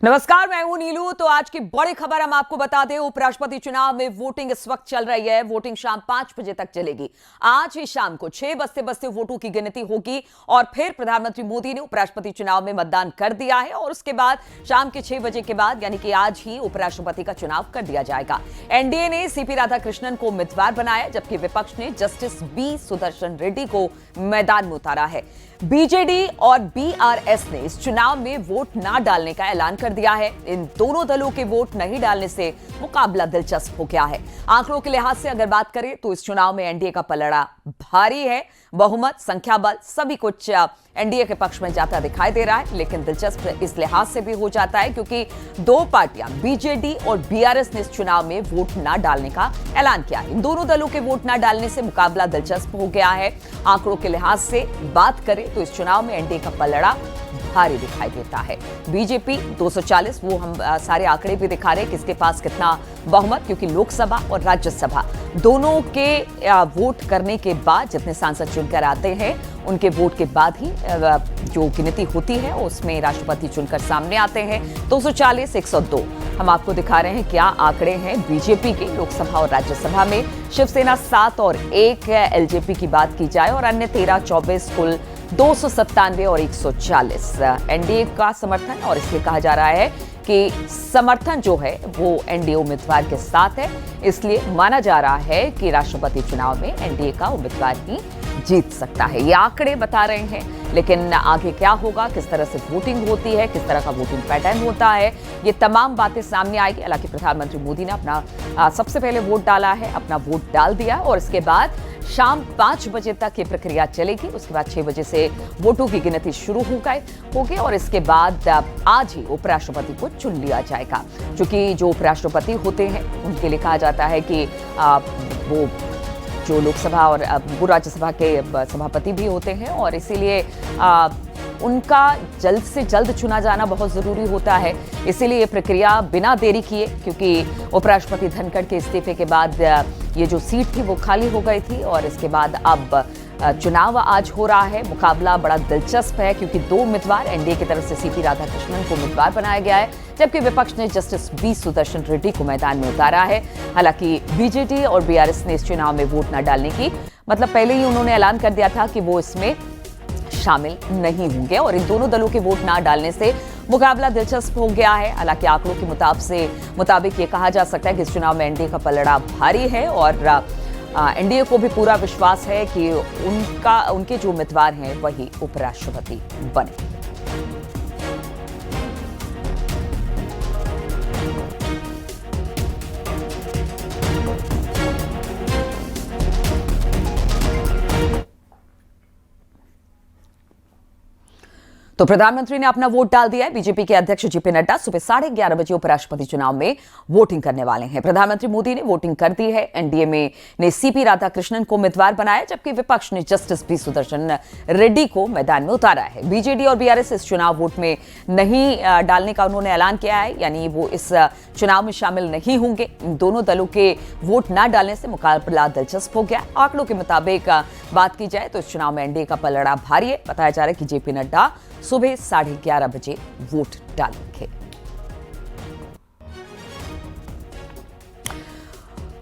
नमस्कार, मैं हूं नीलू। तो आज की बड़ी खबर हम आपको बता दें, उपराष्ट्रपति चुनाव में वोटिंग इस वक्त चल रही है। वोटिंग शाम 5 बजे तक चलेगी। आज ही शाम को 6 बजते वोटों की गिनती होगी और फिर प्रधानमंत्री मोदी ने उपराष्ट्रपति चुनाव में मतदान कर दिया है और उसके बाद शाम के 6 बजे के बाद यानी कि आज ही उपराष्ट्रपति का चुनाव कर दिया जाएगा। एनडीए ने सीपी राधाकृष्णन को उम्मीदवार बनाया, जबकि विपक्ष ने जस्टिस बी सुदर्शन रेड्डी को मैदान में उतारा है। बीजेडी और बीआरएस ने इस चुनाव में वोट ना डालने का ऐलान कर दिया है। इन दोनों दलों के वोट नहीं डालने से मुकाबला दिलचस्प हो गया है। आंकड़ों के लिहाज से अगर बात करें तो इस चुनाव में एनडीए का पलड़ा भारी है। बहुमत, संख्या बल सभी कुछ एनडीए के पक्ष में जाता दिखाई दे रहा है, लेकिन दिलचस्प इस लिहाज से भी हो जाता है क्योंकि दो पार्टियां बीजेडी और बीआरएस ने इस चुनाव में वोट ना डालने का ऐलान किया है। इन दोनों दलों के वोट ना डालने से मुकाबला दिलचस्प हो गया है। आंकड़ों के लिहाज से बात करें तो इस चुनाव में एनडीए का पलड़ा भारी दिखाई देता है। बीजेपी 240, वो हम सारे आंकड़े भी दिखा रहे हैं किसके पास कितना बहुमत, क्योंकि लोकसभा और राज्यसभा दोनों के वोट करने के बाद जितने सांसद चुनकर आते हैं उनके वोट के बाद ही जो गिनती होती है उसमें राष्ट्रपति चुनकर सामने आते हैं। 240, 102 हम आपको दिखा रहे हैं क्या आंकड़े हैं बीजेपी के लोकसभा और राज्यसभा में। शिवसेना 7 और 1 एलजेपी की बात की जाए और अन्य 13, 24 कुल 297 और 140 एनडीए का समर्थन। और इसलिए कहा जा रहा है कि समर्थन जो है वो एनडीए उम्मीदवार के साथ है, इसलिए माना जा रहा है कि राष्ट्रपति चुनाव में एनडीए का उम्मीदवार ही जीत सकता है। ये आंकड़े बता रहे हैं, लेकिन आगे क्या होगा, किस तरह से वोटिंग होती है, किस तरह का वोटिंग पैटर्न होता है, ये तमाम बातें सामने आएगी। हालांकि प्रधानमंत्री मोदी ने अपना सबसे पहले वोट डाला है, अपना वोट डाल दिया और इसके बाद शाम 5 बजे तक ये प्रक्रिया चलेगी। उसके बाद 6 बजे से वोटों की गिनती शुरू होगी और इसके बाद आज ही उपराष्ट्रपति को चुन लिया जाएगा। क्योंकि जो उपराष्ट्रपति होते हैं उनके लिए कहा जाता है कि वो जो लोकसभा और वो राज्यसभा के सभापति भी होते हैं और इसीलिए उनका जल्द से जल्द चुना जाना बहुत जरूरी होता है। इसीलिए ये प्रक्रिया बिना देरी किए, क्योंकि उपराष्ट्रपति धनखड़ के इस्तीफे के बाद ये जो सीट थी वो खाली हो गई थी और इसके बाद अब चुनाव आज हो रहा है। मुकाबला बड़ा दिलचस्प है क्योंकि दो उम्मीदवार, एनडीए की तरफ से सीपी राधाकृष्णन को उम्मीदवार बनाया गया है, जबकि विपक्ष ने जस्टिस बी सुदर्शन रेड्डी को मैदान में उतारा है। हालांकि बीजेडी और बीआरएस ने इस चुनाव में वोट न डालने की पहले ही उन्होंने ऐलान कर दिया था कि वो इसमें शामिल नहीं होंगे और इन दोनों दलों के वोट ना डालने से मुकाबला दिलचस्प हो गया है। हालांकि आंकड़ों के मुताबिक ये कहा जा सकता है कि इस चुनाव में एनडीए का पलड़ा भारी है और एनडीए को भी पूरा विश्वास है कि उनके जो उम्मीदवार हैं वही उपराष्ट्रपति बने। तो प्रधानमंत्री ने अपना वोट डाल दिया है। बीजेपी के अध्यक्ष जेपी नड्डा सुबह 11:30 बजे उपराष्ट्रपति चुनाव में वोटिंग करने वाले हैं। प्रधानमंत्री मोदी ने वोटिंग कर दी है। एनडीए ने सीपी राधाकृष्णन को उम्मीदवार बनाया, जबकि विपक्ष ने जस्टिस बी सुदर्शन रेड्डी को मैदान में उतारा है। बीजेडी और बीआरएस इस चुनाव वोट में नहीं डालने का उन्होंने ऐलान किया है, यानी वो इस चुनाव में शामिल नहीं होंगे। इन दोनों दलों के वोट न डालने से मुकाबला दिलचस्प हो गया। आंकड़ों के मुताबिक बात की जाए तो इस चुनाव में एनडीए का पलड़ा भारी है। बताया जा रहा है कि जेपी नड्डा सुबह 11:30 बजे वोट डालेंगे।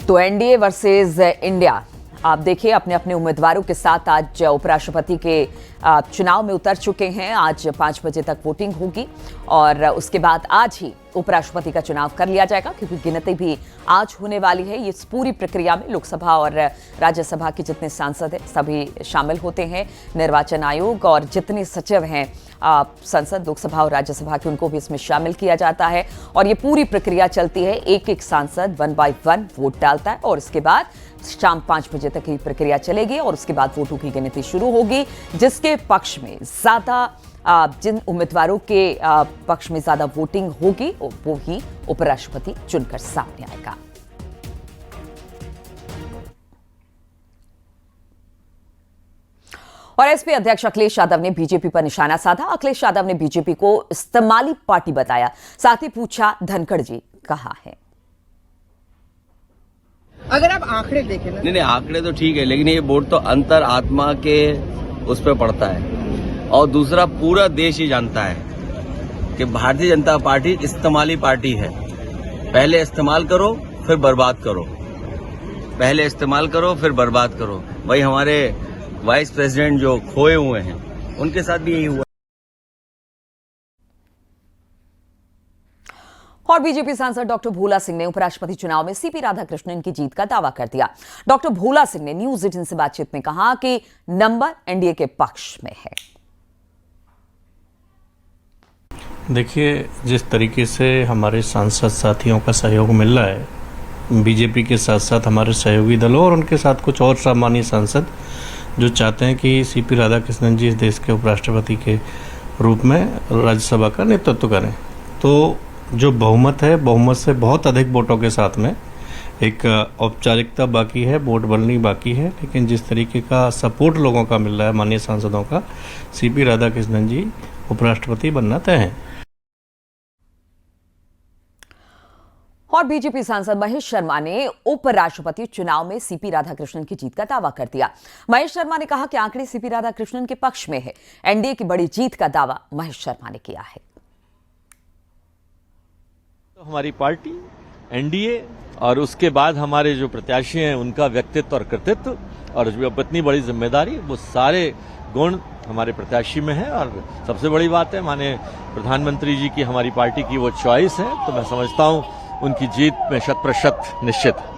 तो एनडीए वर्सेस इंडिया, आप देखिए अपने अपने उम्मीदवारों के साथ आज उपराष्ट्रपति के चुनाव में उतर चुके हैं। आज 5 बजे तक वोटिंग होगी और उसके बाद आज ही उपराष्ट्रपति का चुनाव कर लिया जाएगा, क्योंकि गिनती भी आज होने वाली है। इस पूरी प्रक्रिया में लोकसभा और राज्यसभा के जितने सांसद हैं सभी शामिल होते हैं। निर्वाचन आयोग और जितने सचिव हैं संसद, लोकसभा और राज्यसभा के, उनको भी इसमें शामिल किया जाता है और ये पूरी प्रक्रिया चलती है। एक एक सांसद 1 बाय 1 वोट डालता है और इसके बाद शाम 5 बजे तक ये प्रक्रिया चलेगी और उसके बाद वोटों की गिनती शुरू होगी। जिसके पक्ष में ज्यादा जिन उम्मीदवारों के पक्ष में ज्यादा वोटिंग होगी वो ही उपराष्ट्रपति चुनकर सामने आएगा। और एसपी अध्यक्ष अखिलेश यादव ने बीजेपी पर निशाना साधा। अखिलेश यादव ने बीजेपी को इस्तेमाली पार्टी बताया, साथ ही पूछा धनखड़ जी कहां है। अगर आप आंकड़े देखें ना, नहीं आंकड़े तो ठीक है, लेकिन ये वोट तो अंतर आत्मा के उस पर पड़ता है और दूसरा पूरा देश ही जानता है कि भारतीय जनता पार्टी इस्तेमाली पार्टी है। पहले इस्तेमाल करो फिर बर्बाद करो, पहले इस्तेमाल करो फिर बर्बाद करो। वही हमारे वाइस प्रेसिडेंट जो खोए हुए हैं उनके साथ भी यही हुआ। और बीजेपी सांसद डॉक्टर भोला सिंह ने उपराष्ट्रपति चुनाव में सीपी राधाकृष्णन की जीत का दावा कर दिया। डॉक्टर भोला सिंह ने न्यूज 18 से बातचीत में कहा कि नंबर एनडीए के पक्ष में है। देखिए, जिस तरीके से हमारे सांसद साथियों का सहयोग मिल रहा है, बीजेपी के साथ साथ हमारे सहयोगी दलों और उनके साथ कुछ और सामान्य सांसद जो चाहते हैं कि सीपी राधाकृष्णन जी इस देश के उपराष्ट्रपति के रूप में राज्यसभा का नेतृत्व करें, तो जो बहुमत है, बहुमत से बहुत अधिक वोटों के साथ में एक औपचारिकता बाकी है, वोट बननी बाकी है, लेकिन जिस तरीके का सपोर्ट लोगों का मिल रहा है, माननीय सांसदों का, सीपी राधाकृष्णन जी उपराष्ट्रपति बनना तय है। और बीजेपी सांसद महेश शर्मा ने उपराष्ट्रपति चुनाव में सीपी राधाकृष्णन की जीत का दावा कर दिया। महेश शर्मा ने कहा कि आंकड़े सीपी राधाकृष्णन के पक्ष में है। एनडीए की बड़ी जीत का दावा महेश शर्मा ने किया है। तो हमारी पार्टी एनडीए और उसके बाद हमारे जो प्रत्याशी हैं उनका व्यक्तित्व और कृतित्व और जो इतनी बड़ी जिम्मेदारी, वो सारे गुण हमारे प्रत्याशी में है। और सबसे बड़ी बात है, माननीय प्रधानमंत्री जी की हमारी पार्टी की वो चॉइस है, तो मैं समझता हूं उनकी जीत में 100% निश्चित है।